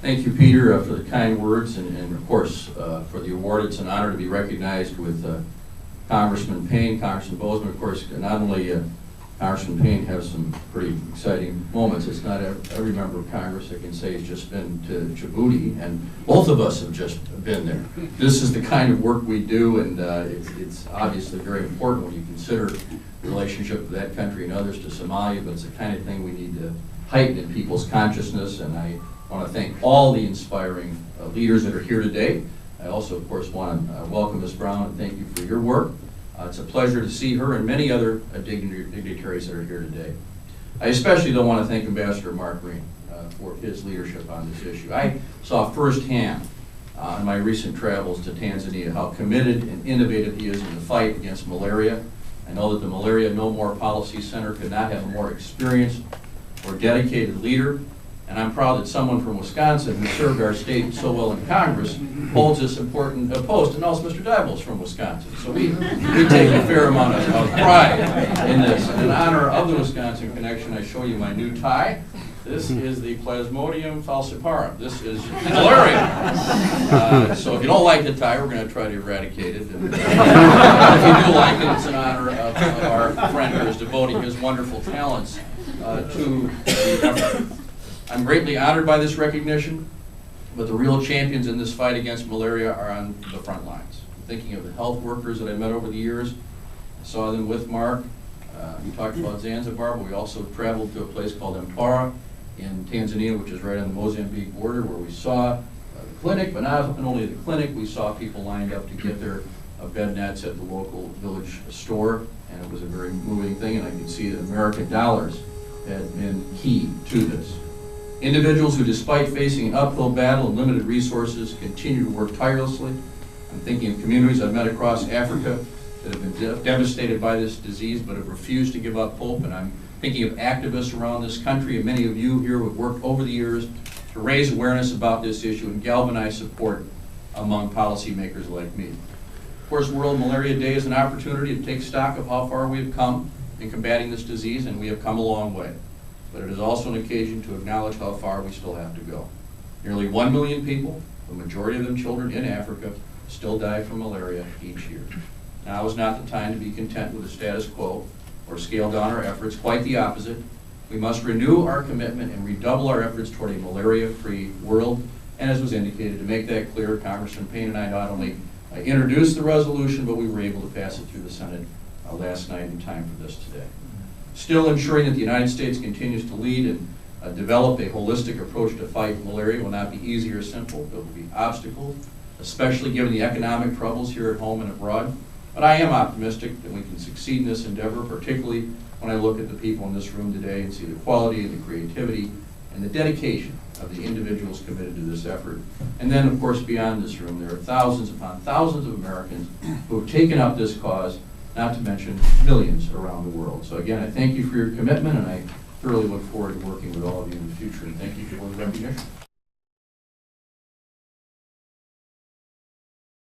Thank you, Peter, for the kind words, and of course, for the award. It's an honor to be recognized with Congressman Payne, Congressman Bozeman. Of course, not only Congressman Payne has some pretty exciting moments. It's not every member of Congress that can say he's just been to Djibouti, and both of us have just been there. This is the kind of work we do, and it's obviously very important when you consider the relationship of that country and others to Somalia, but it's the kind of thing we need to heighten in people's consciousness, and I want to thank all the inspiring leaders that are here today. I also, of course, want to welcome Ms. Brown and thank you for your work. It's a pleasure to see her and many other dignitaries that are here today. I especially don't want to thank Ambassador Mark Green for his leadership on this issue. I saw firsthand in my recent travels to Tanzania how committed and innovative he is in the fight against malaria. I know that the Malaria No More Policy Center could not have a more experienced or dedicated leader. And I'm proud that someone from Wisconsin who served our state so well in Congress holds this important post. And also Mr. Dybel's from Wisconsin. So we take a fair amount of pride in this. And in honor of the Wisconsin connection, I show you my new tie. This is the Plasmodium falciparum. This is malaria. So if you don't like the tie, we're going to try to eradicate it. And if you do like it, it's in honor of our friend who is devoting his wonderful talents to the effort. I'm greatly honored by this recognition, but the real champions in this fight against malaria are on the front lines. I'm thinking of the health workers that I met over the years. I saw them with Mark. We talked about Zanzibar, but we also traveled to a place called Mtwara in Tanzania, which is right on the Mozambique border, where we saw the clinic, but not only the clinic, we saw people lined up to get their bed nets at the local village store, and it was a very moving thing, and I could see that American dollars had been key to this. Individuals who, despite facing an uphill battle and limited resources, continue to work tirelessly. I'm thinking of communities I've met across Africa that have been devastated by this disease but have refused to give up hope, and I'm thinking of activists around this country, and many of you here who have worked over the years to raise awareness about this issue and galvanize support among policymakers like me. Of course, World Malaria Day is an opportunity to take stock of how far we have come in combating this disease, and we have come a long way. But it is also an occasion to acknowledge how far we still have to go. Nearly 1 million people, the majority of them children in Africa, still die from malaria each year. Now is not the time to be content with the status quo or scale down our efforts. Quite the opposite. We must renew our commitment and redouble our efforts toward a malaria-free world. And as was indicated, to make that clear, Congressman Payne and I not only introduced the resolution, but we were able to pass it through the Senate last night in time for this today. Still, ensuring that the United States continues to lead and develop a holistic approach to fight malaria will not be easy or simple. There will be obstacles, especially given the economic troubles here at home and abroad. But I am optimistic that we can succeed in this endeavor, particularly when I look at the people in this room today and see the quality, the creativity, and the dedication of the individuals committed to this effort. And then, of course, beyond this room, there are thousands upon thousands of Americans who have taken up this cause, not to mention millions around the world. So again, I thank you for your commitment, and I thoroughly look forward to working with all of you in the future. And thank you for the recognition.